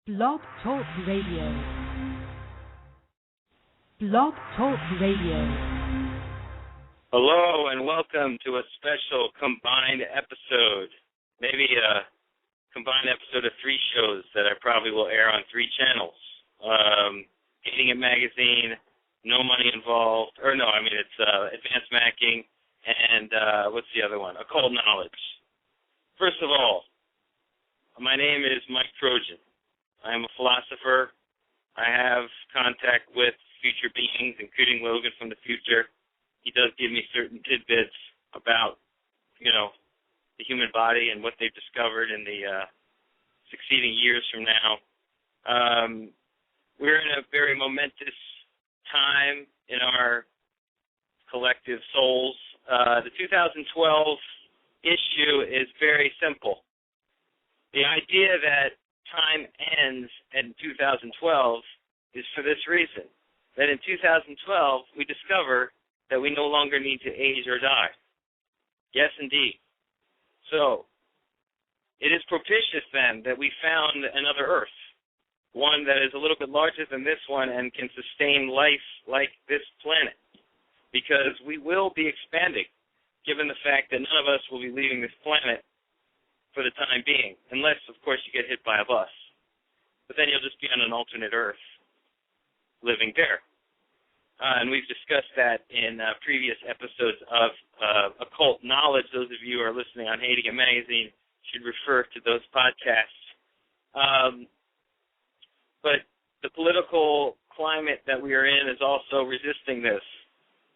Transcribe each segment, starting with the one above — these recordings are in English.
Blog Talk Radio. Blog Talk Radio. Hello and welcome to a special combined episode, maybe a combined episode of 3 shows that I probably will air on 3 channels. Hating It Magazine, No Money Involved, it's Advanced Macking, and what's the other one? Occult Knowledge. First of all, my name is Mike Trojan. I am a philosopher. I have contact with future beings, including Logan from the future. He does give me certain tidbits about, the human body and what they've discovered in the succeeding years from now. We're in a very momentous time in our collective souls. The 2012 issue is very simple. The idea that time ends in 2012 is for this reason, that in 2012 we discover that we no longer need to age or die. Yes, indeed. So, it is propitious then that we found another Earth, one that is a little bit larger than this one and can sustain life like this planet, because we will be expanding, given the fact that none of us will be leaving this planet for the time being, unless, of course, you get hit by a bus. But then you'll just be on an alternate Earth, living there. And we've discussed that in previous episodes of Occult Knowledge. Those of you who are listening on Hating It Magazine should refer to those podcasts. But the political climate that we are in is also resisting this.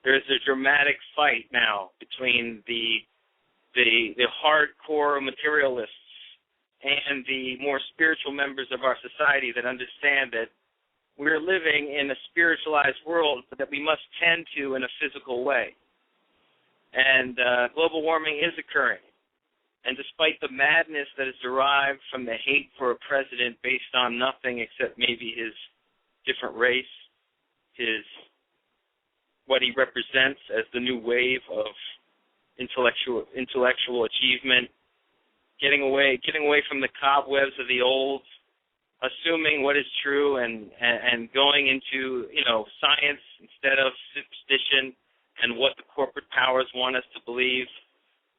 There's a dramatic fight now between the hardcore materialists and the more spiritual members of our society that understand that we're living in a spiritualized world that we must tend to in a physical way. And global warming is occurring. And despite the madness that is derived from the hate for a president based on nothing except maybe his different race, what he represents as the new wave of intellectual achievement, getting away from the cobwebs of the old, assuming what is true and going into science instead of superstition and what the corporate powers want us to believe.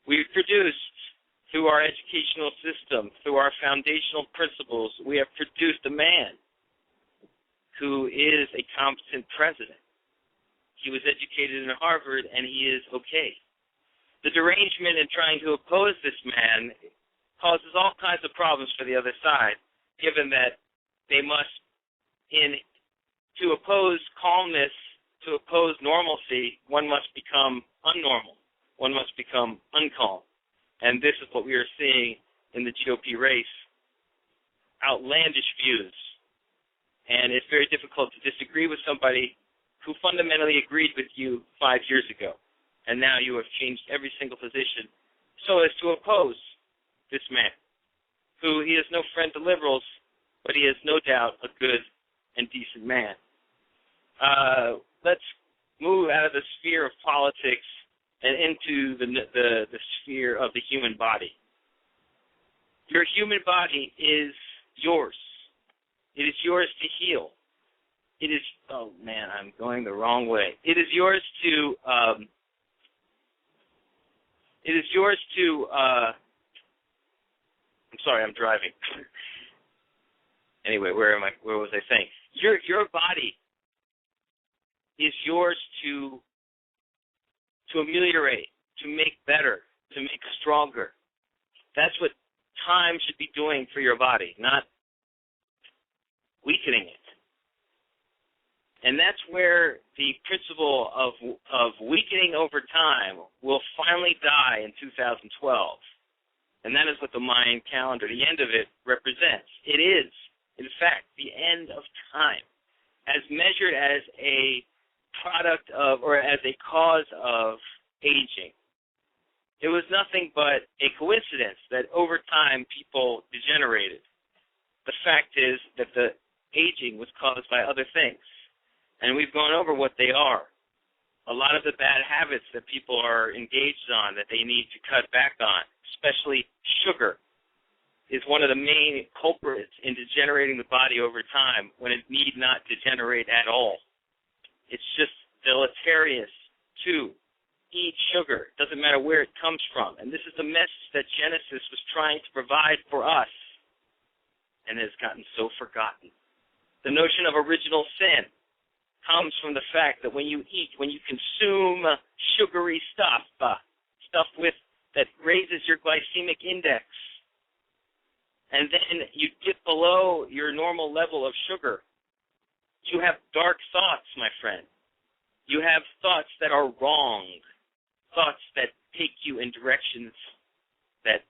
We've produced, through our educational system, through our foundational principles, we have produced a man who is a competent president. He was educated in Harvard, and he is okay. The derangement in trying to oppose this man causes all kinds of problems for the other side, given that they must, to oppose calmness, to oppose normalcy, one must become unnormal. One must become uncalm. And this is what we are seeing in the GOP race. Outlandish views. And it's very difficult to disagree with somebody who fundamentally agreed with you 5 years ago. And now you have changed every single position so as to oppose this man, who he is no friend to liberals, but he is no doubt a good and decent man. Let's move out of the sphere of politics and into the sphere of the human body. Your human body is yours. It is yours to heal. It is, I'm going the wrong way. It is yours to, I'm sorry, I'm driving. Anyway, where was I saying? Your body is yours to ameliorate, to make better, to make stronger. That's what time should be doing for your body, not weakening it. And that's where the principle of weakening over time will finally die in 2012. And that is what the Mayan calendar, the end of it, represents. It is, in fact, the end of time, as measured as a product of, or as a cause of, aging. It was nothing but a coincidence that over time people degenerated. The fact is that the aging was caused by other things. And we've gone over what they are. A lot of the bad habits that people are engaged on that they need to cut back on, especially sugar. is one of the main culprits in degenerating the body over time when it need not degenerate at all. It's just deleterious to eat sugar. It doesn't matter where it comes from. And this is the message that Genesis was trying to provide for us, and has gotten so forgotten. The notion of original sin comes from the fact that when you eat, when you consume sugary stuff, stuff that raises your glycemic index, and then you dip below your normal level of sugar, you have dark thoughts, my friend. You have thoughts that are wrong, thoughts that take you in directions that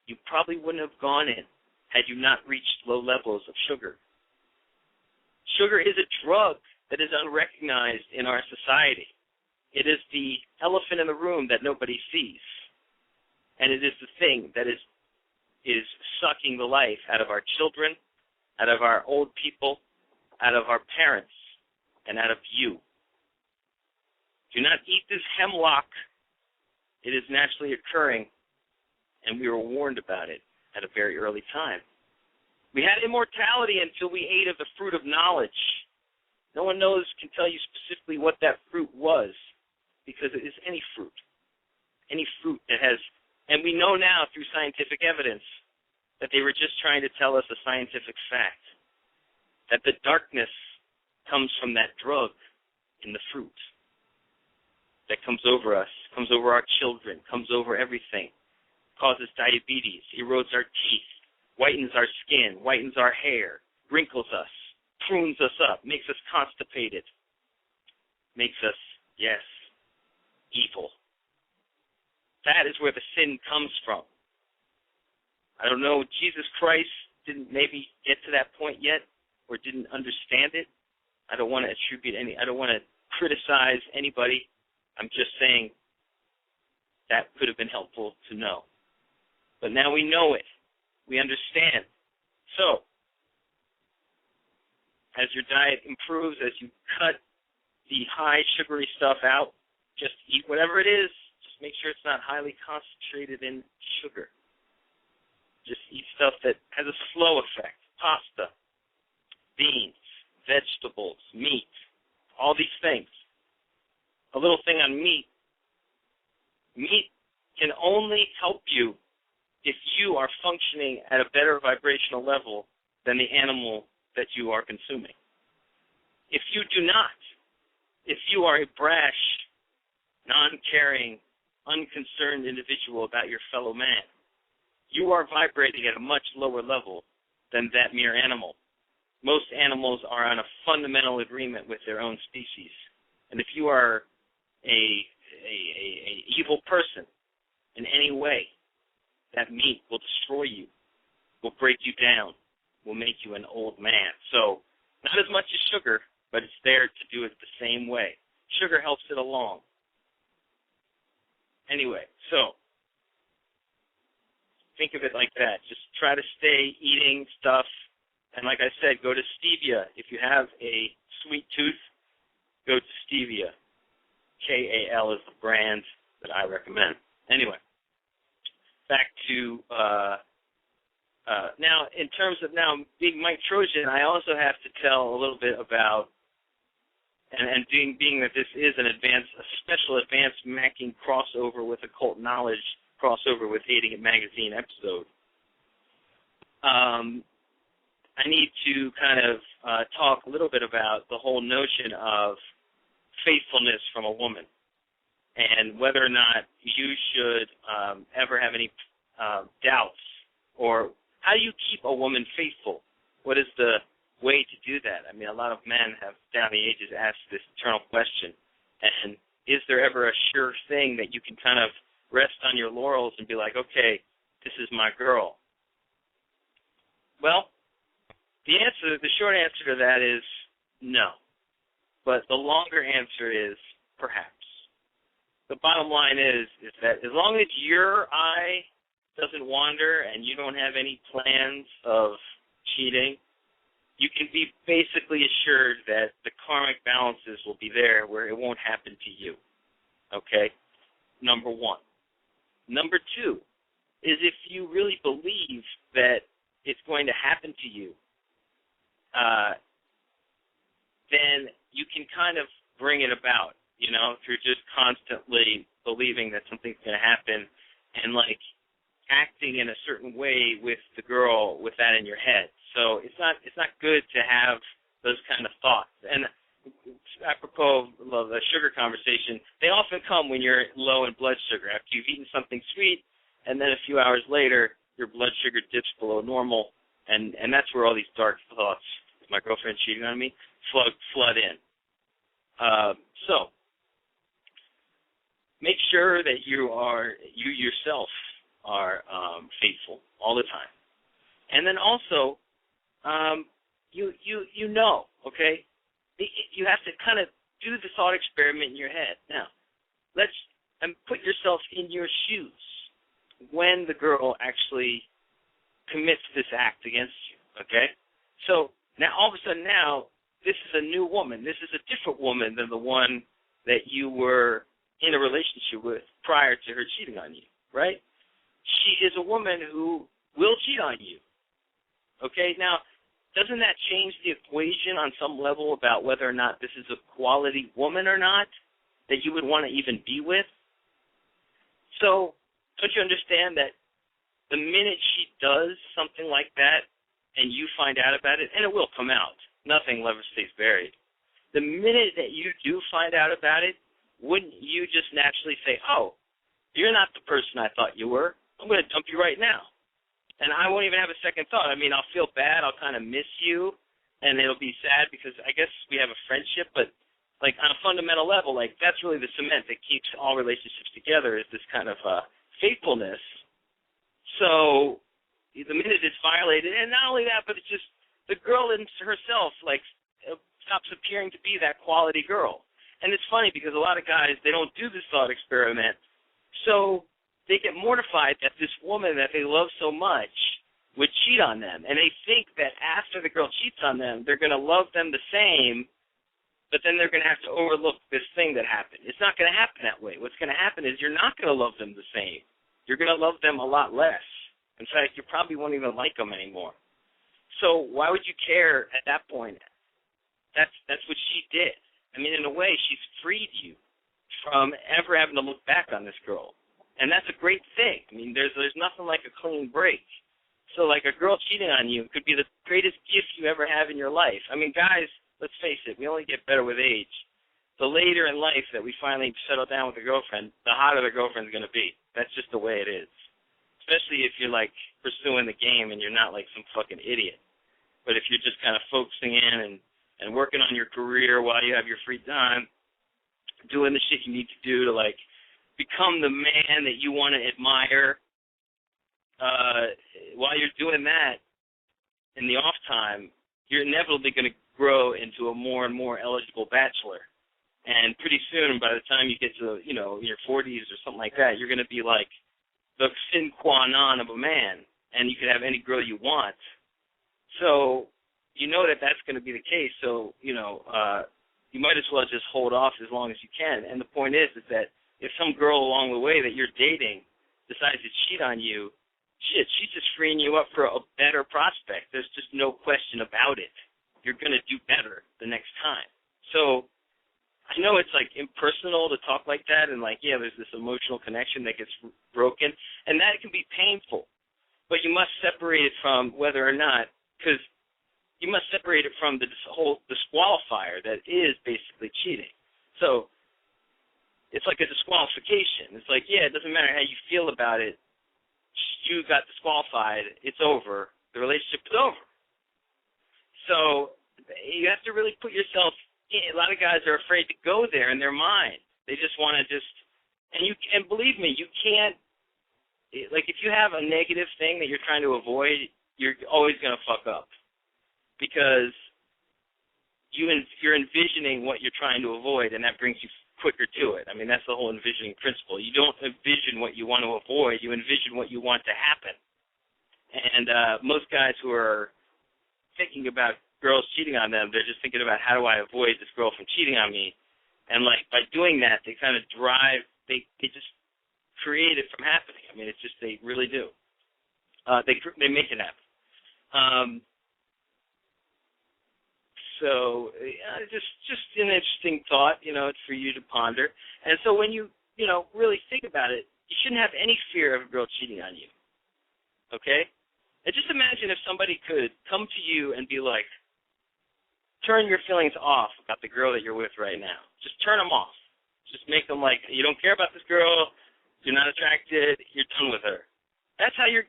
you probably wouldn't have gone in had you not reached low levels of sugar. Sugar is a drug that is unrecognized in our society. It is the elephant in the room that nobody sees. And it is the thing that is sucking the life out of our children, out of our old people, out of our parents, and out of you. Do not eat this hemlock. It is naturally occurring, and we were warned about it at a very early time. We had immortality until we ate of the fruit of knowledge. No one can tell you specifically what that fruit was, because it is any fruit that has, and we know now through scientific evidence that they were just trying to tell us a scientific fact, that the darkness comes from that drug in the fruit that comes over us, comes over our children, comes over everything, causes diabetes, erodes our teeth, whitens our skin, whitens our hair, wrinkles us, prunes us up, makes us constipated, makes us, yes, evil. That is where the sin comes from. I don't know, Jesus Christ didn't maybe get to that point yet or didn't understand it. I don't want to I don't want to criticize anybody. I'm just saying that could have been helpful to know. But now we know it. We understand. So, as your diet improves, as you cut the high sugary stuff out, just eat whatever it is. Just make sure it's not highly concentrated in sugar. Just eat stuff that has a slow effect. Pasta, beans, vegetables, meat, all these things. A little thing on meat. Meat can only help you if you are functioning at a better vibrational level than the animal that you are consuming. If you do not, if you are a brash, non-caring, unconcerned individual about your fellow man, you are vibrating at a much lower level than that mere animal. Most animals are on a fundamental agreement with their own species. And if you are a evil person in any way, that meat will destroy you, will break you down, will make you an old man. So not as much as sugar, but it's there to do it the same way. Sugar helps it along. Anyway, so think of it like that. Just try to stay eating stuff. And like I said, go to stevia. If you have a sweet tooth, go to stevia. KAL is the brand that I recommend. Anyway, back to now, in terms of now being Mike Trojan, I also have to tell a little bit about, and being that this is a special advanced macking crossover with occult knowledge, crossover with Hating It Magazine episode, I need to kind of talk a little bit about the whole notion of faithfulness from a woman and whether or not you should ever have any doubts, or how do you keep a woman faithful? What is the way to do that? I mean, a lot of men have down the ages asked this eternal question, and is there ever a sure thing that you can kind of rest on your laurels and be like, okay, this is my girl? Well, the short answer to that is no. But the longer answer is perhaps. The bottom line is that as long as your eye doesn't wander and you don't have any plans of cheating, you can be basically assured that the karmic balances will be there where it won't happen to you. Okay? Number one. Number two, is if you really believe that it's going to happen to you, then you can kind of bring it about, through just constantly believing that something's going to happen and, like, acting in a certain way with the girl with that in your head. So it's not good to have those kind of thoughts. And apropos of the sugar conversation, they often come when you're low in blood sugar, after you've eaten something sweet, and then a few hours later, your blood sugar dips below normal, and that's where all these dark thoughts, is my girlfriend cheating on me, flood in. So make sure that you yourself are faithful all the time. And then also, you know, okay? You have to kind of do the thought experiment in your head. Now, put yourself in your shoes when the girl actually commits this act against you, okay? So now, all of a sudden now, this is a new woman. This is a different woman than the one that you were in a relationship with prior to her cheating on you, right? She is a woman who will cheat on you, okay? Now, doesn't that change the equation on some level about whether or not this is a quality woman or not that you would want to even be with? So don't you understand that the minute she does something like that and you find out about it, and it will come out, nothing ever stays buried, the minute that you do find out about it, wouldn't you just naturally say, oh, you're not the person I thought you were. I'm going to dump you right now. And I won't even have a second thought. I mean, I'll feel bad. I'll kind of miss you, and it'll be sad because I guess we have a friendship. But, like, on a fundamental level, like, that's really the cement that keeps all relationships together is this kind of faithfulness. So the minute it's violated, and not only that, but it's just the girl in herself, like, stops appearing to be that quality girl. And it's funny because a lot of guys, they don't do this thought experiment. So they get mortified that this woman that they love so much would cheat on them. And they think that after the girl cheats on them, they're going to love them the same, but then they're going to have to overlook this thing that happened. It's not going to happen that way. What's going to happen is you're not going to love them the same. You're going to love them a lot less. In fact, you probably won't even like them anymore. So why would you care at that point? That's what she did. I mean, in a way, she's freed you from ever having to look back on this girl. And that's a great thing. I mean, there's nothing like a clean break. So, like, a girl cheating on you could be the greatest gift you ever have in your life. I mean, guys, let's face it, we only get better with age. The later in life that we finally settle down with a girlfriend, the hotter the girlfriend's going to be. That's just the way it is. Especially if you're, like, pursuing the game and you're not, like, some fucking idiot. But if you're just kind of focusing in and working on your career while you have your free time, doing the shit you need to do to, like, become the man that you want to admire, while you're doing that in the off time, you're inevitably going to grow into a more and more eligible bachelor. And pretty soon, by the time you get to, your 40s or something like that, you're going to be like the sine qua non of a man, and you can have any girl you want. So you know that that's going to be the case. So, you might as well just hold off as long as you can. And the point is that if some girl along the way that you're dating decides to cheat on you, shit, she's just freeing you up for a better prospect. There's just no question about it. You're going to do better the next time. So I know it's, like, impersonal to talk like that, and, like, yeah, there's this emotional connection that gets broken, and that can be painful. But you must separate it from whether or not, because you must separate it from the whole disqualifier that is basically cheating. So it's like a disqualification. It's like, yeah, it doesn't matter how you feel about it. You got disqualified. It's over. The relationship is over. So you have to really put yourself in. A lot of guys are afraid to go there in their mind. They just want to and believe me, you can't, like, if you have a negative thing that you're trying to avoid, you're always going to fuck up because you're envisioning what you're trying to avoid, and that brings you quicker to it. I mean, that's the whole envisioning principle. You don't envision what you want to avoid. You envision what you want to happen. And most guys who are thinking about girls cheating on them, they're just thinking about how do I avoid this girl from cheating on me. And, like, by doing that, they kind of drive, they just create it from happening. I mean, it's just they really do. They make it happen. So just an interesting thought, it's for you to ponder. And so when you really think about it, you shouldn't have any fear of a girl cheating on you. Okay? And just imagine if somebody could come to you and be like, turn your feelings off about the girl that you're with right now. Just turn them off. Just make them like, you don't care about this girl, you're not attracted, you're done with her. That's how you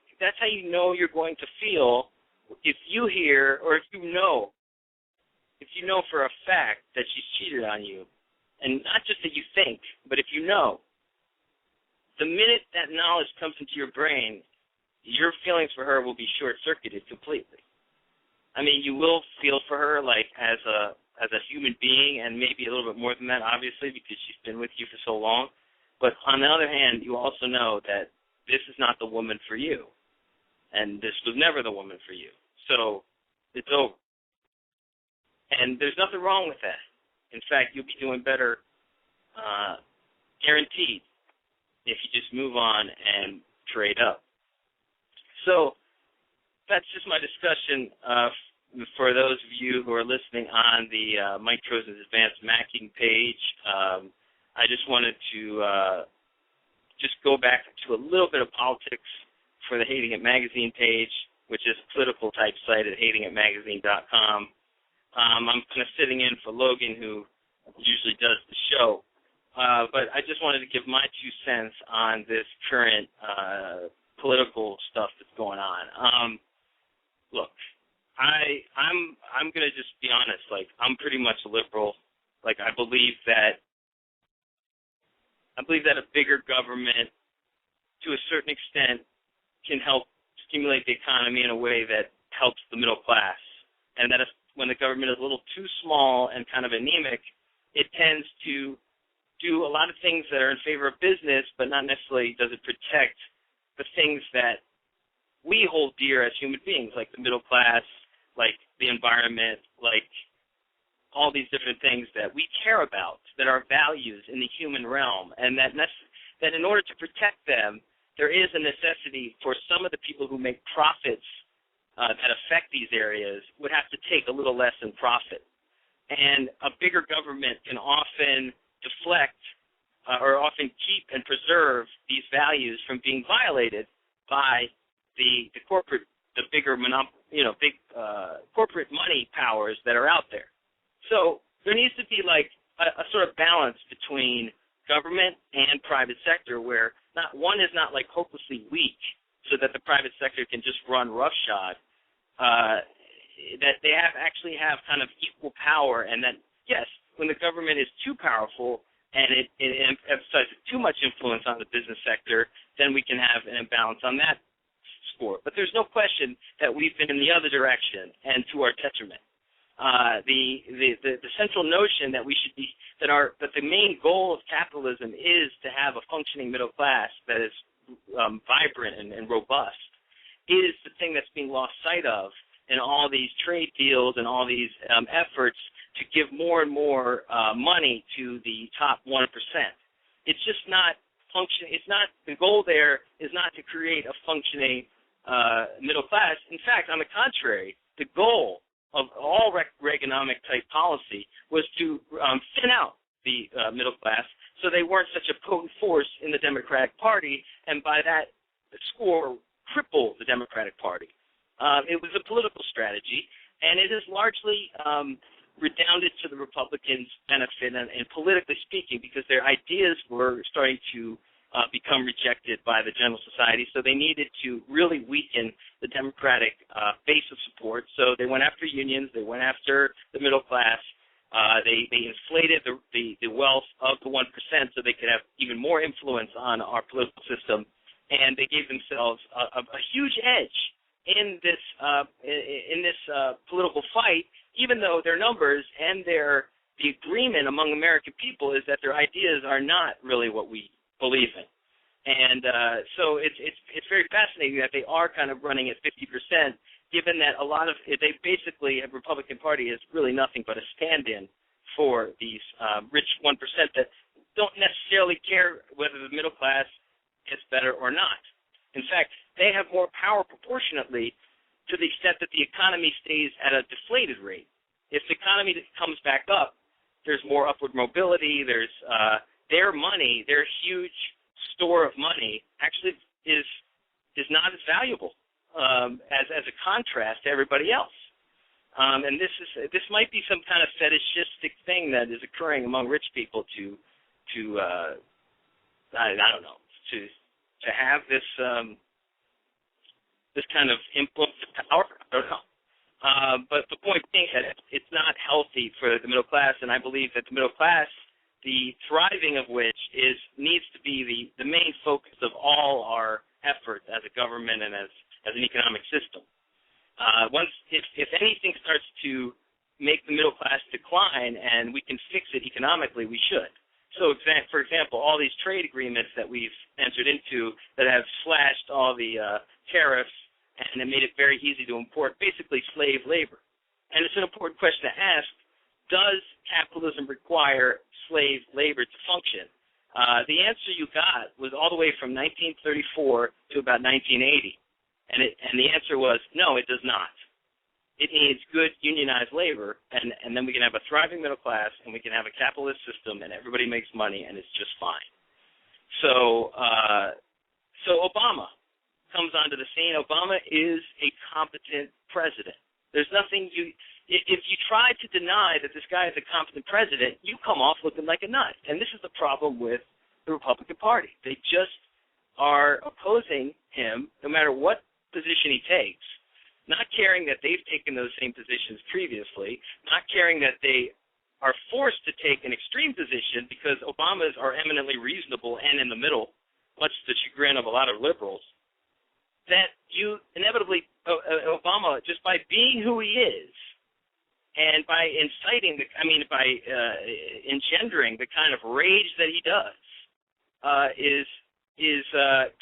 know you're going to feel if you hear, or if you know for a fact that she's cheated on you, and not just that you think, but if you know, the minute that knowledge comes into your brain, your feelings for her will be short-circuited completely. I mean, you will feel for her like as a human being, and maybe a little bit more than that, obviously, because she's been with you for so long. But on the other hand, you also know that this is not the woman for you, and this was never the woman for you. So it's over. And there's nothing wrong with that. In fact, you'll be doing better, guaranteed, if you just move on and trade up. So that's just my discussion for those of you who are listening on the Mike Trojan's Advanced Macking page. I just wanted to just go back to a little bit of politics for the Hating It Magazine page, which is a political type site at hatingitmagazine.com. I'm kind of sitting in for Logan, who usually does the show. But I just wanted to give my 2 cents on this current political stuff that's going on. Look, I'm going to just be honest. Like, I'm pretty much a liberal. Like, I believe that a bigger government, to a certain extent, can help stimulate the economy in a way that helps the middle class, and that when the government is a little too small and kind of anemic, it tends to do a lot of things that are in favor of business, but not necessarily does it protect the things that we hold dear as human beings, like the middle class, like the environment, like all these different things that we care about, that are values in the human realm, and that in order to protect them, there is a necessity for some of the people who make profits that affect these areas would have to take a little less in profit. And a bigger government can often deflect or often keep and preserve these values from being violated by the corporate, the bigger big corporate money powers that are out there. So there needs to be like a sort of balance between government and private sector, where one is not like hopelessly weak so that the private sector can just run roughshod, that they actually have kind of equal power, and that, yes, when the government is too powerful and it exercises too much influence on the business sector, then we can have an imbalance on that score. But there's no question that we've been in the other direction and to our detriment. The central notion that we should be that the main goal of capitalism is to have a functioning middle class that is vibrant and robust is the thing that's being lost sight of in all these trade deals and all these efforts to give more and more money to the top 1%. It's just not the goal there is not to create a functioning middle class. In fact, on the contrary, the goal of all Reaganomic type policy was to thin out the middle class so they weren't such a potent force in the Democratic Party, and by that score, cripple the Democratic Party. It was a political strategy, and it has largely redounded to the Republicans' benefit, and politically speaking, because their ideas were starting to become rejected by the general society, so they needed to really weaken the Democratic base of support. So they went after unions, they went after the middle class, they inflated the wealth of the 1% so they could have even more influence on our political system, and they gave themselves a huge edge in this political fight, even though their numbers and the agreement among American people is that their ideas are not really what we believe in. And so it's very fascinating that they are kind of running at 50%, given that a lot of they basically, the Republican Party is really nothing but a stand-in for these rich 1% that don't necessarily care whether the middle class gets better or not. In fact, they have more power proportionately to the extent that the economy stays at a deflated rate. If the economy comes back up, there's more upward mobility. There's their money, their huge store of money, actually is not as valuable as a contrast to everybody else. And this might be some kind of fetishistic thing that is occurring among rich people to I don't know, to have this this kind of influence of power. I don't know. But the point being that it's not healthy for the middle class, and I believe that the middle class, the thriving of which needs to be the main focus of all our efforts as a government and as an economic system. If anything starts to make the middle class decline and we can fix it economically, we should. So, for example, all these trade agreements that we've entered into that have slashed all the tariffs and it made it very easy to import basically slave labor. And it's an important question to ask, does capitalism require slave labor to function? The answer you got was all the way from 1934 to about 1980. And the answer was, no, it does not. It needs good unionized labor, and then we can have a thriving middle class, and we can have a capitalist system, and everybody makes money, and it's just fine. So Obama comes onto the scene. Obama is a competent president. There's nothing if you try to deny that this guy is a competent president, you come off looking like a nut. And this is the problem with the Republican Party. They just are opposing him no matter what position he takes, not caring that they've taken those same positions previously, not caring that they are forced to take an extreme position because Obamas are eminently reasonable and in the middle, much to the chagrin of a lot of liberals, that you inevitably, Obama, just by being who he is and by engendering the kind of rage that he does, is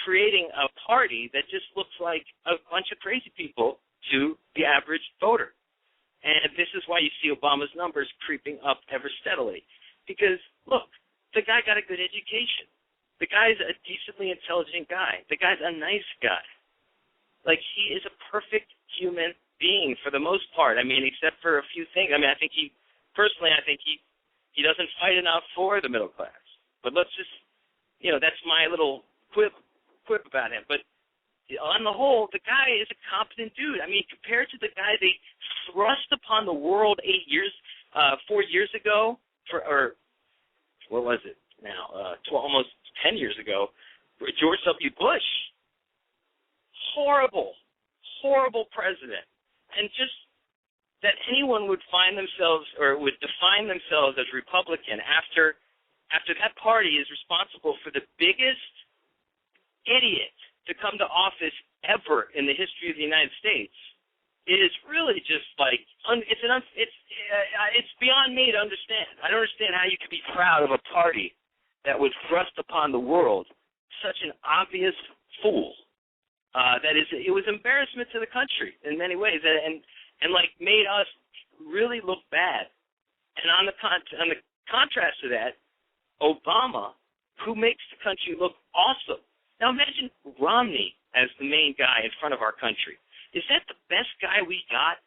creating a party that just looks like a bunch of crazy people to the average voter. And this is why you see Obama's numbers creeping up ever steadily. Because, look, the guy got a good education. The guy's a decently intelligent guy. The guy's a nice guy. Like, he is a perfect human being for the most part. I mean, except for a few things. I mean, I think he doesn't fight enough for the middle class. But let's just, that's my little quip about him. But on the whole, the guy is a competent dude. I mean, compared to the guy they thrust upon the world 4 years ago, or what was it now, almost 10 years ago, George W. Bush. Horrible president. And just that anyone would find themselves or would define themselves as Republican after that party is responsible for the biggest idiot to come to office ever in the history of the United States, it is really just like it's beyond me to understand. I don't understand how you could be proud of a party that would thrust upon the world such an obvious fool. It was embarrassment to the country in many ways, and like made us really look bad. And on the contrast to that, Obama, who makes the country look awesome. Now imagine Romney as the main guy in front of our country. Is that the best guy we got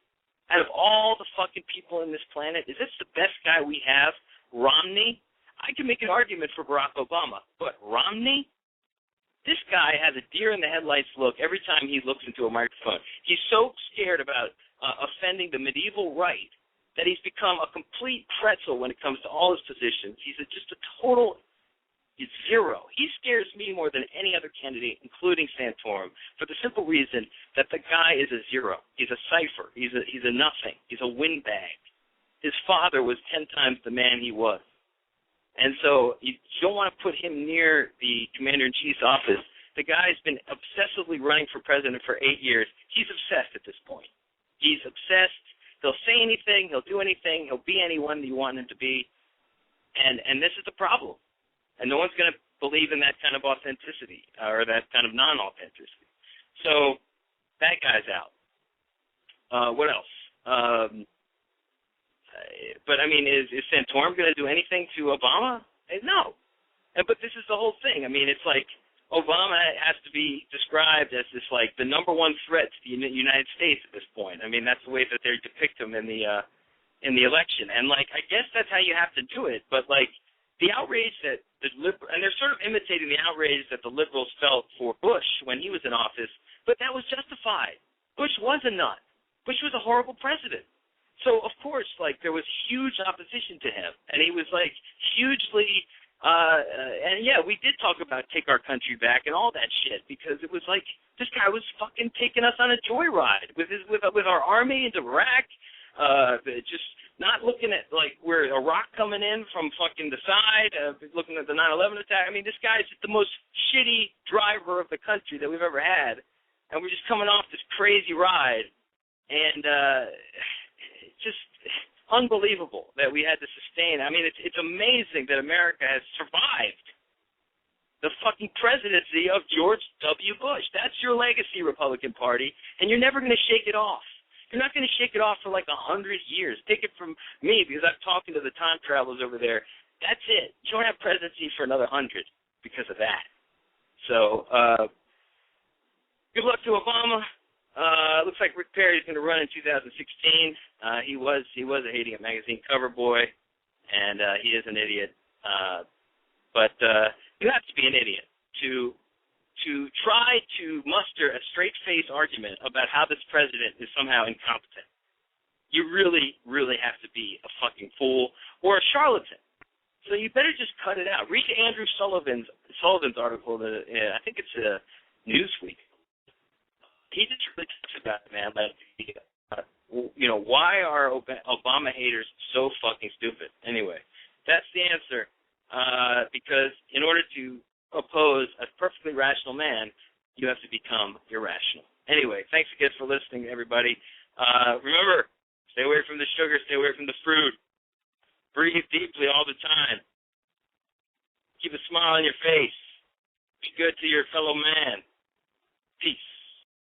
out of all the fucking people in this planet? Is this the best guy we have? Romney? I can make an argument for Barack Obama, but Romney? This guy has a deer-in-the-headlights look every time he looks into a microphone. He's so scared about offending the medieval right that he's become a complete pretzel when it comes to all his positions. He's just a total zero. He scares me more than any other candidate, including Santorum, for the simple reason that the guy is a zero. He's a cipher. He's a nothing. He's a windbag. His father was 10 times the man he was. And so you don't want to put him near the commander-in-chief's office. The guy's been obsessively running for president for 8 years. He's obsessed at this point. He's obsessed. He'll say anything. He'll do anything. He'll be anyone you want him to be. And this is the problem. And no one's going to believe in that kind of authenticity or that kind of non-authenticity. So that guy's out. What else? But, I mean, is Santorum going to do anything to Obama? No. But this is the whole thing. I mean, it's like Obama has to be described as this, like, the number one threat to the United States at this point. I mean, that's the way that they depict him in the election. And, like, I guess that's how you have to do it. But, like, the outrage that and they're sort of imitating the outrage that the liberals felt for Bush when he was in office, but that was justified. Bush was a nut. Bush was a horrible president. So, of course, like, there was huge opposition to him. And he was, like, hugely, and, yeah, we did talk about take our country back and all that shit, because it was like this guy was fucking taking us on a joyride with our army into Iraq, just not looking at, like, where a rock coming in from fucking the side, looking at the 9/11 attack. I mean, this guy's just the most shitty driver of the country that we've ever had, and we're just coming off this crazy ride, and just unbelievable that we had to sustain. I mean, it's amazing that America has survived the fucking presidency of George W. Bush. That's your legacy, Republican Party, and you're never going to shake it off. You're not going to shake it off for like 100 years. Take it from me, because I'm talking to the time travelers over there. That's it. You don't have presidency for another 100 because of that. So, good luck to Obama. Looks like Rick Perry is going to run in 2016. He was a Hating It magazine cover boy, and he is an idiot. But you have to be an idiot to try to muster a straight-face argument about how this president is somehow incompetent. You really, really have to be a fucking fool or a charlatan. So you better just cut it out. Read Andrew Sullivan's article. I think it's Newsweek. He just really talks about it, man. Like, why are Obama haters so fucking stupid? Anyway, that's the answer. Because in order to oppose a perfectly rational man, you have to become irrational. Anyway, thanks again for listening, everybody. Remember, stay away from the sugar, stay away from the fruit. Breathe deeply all the time. Keep a smile on your face. Be good to your fellow man. Peace.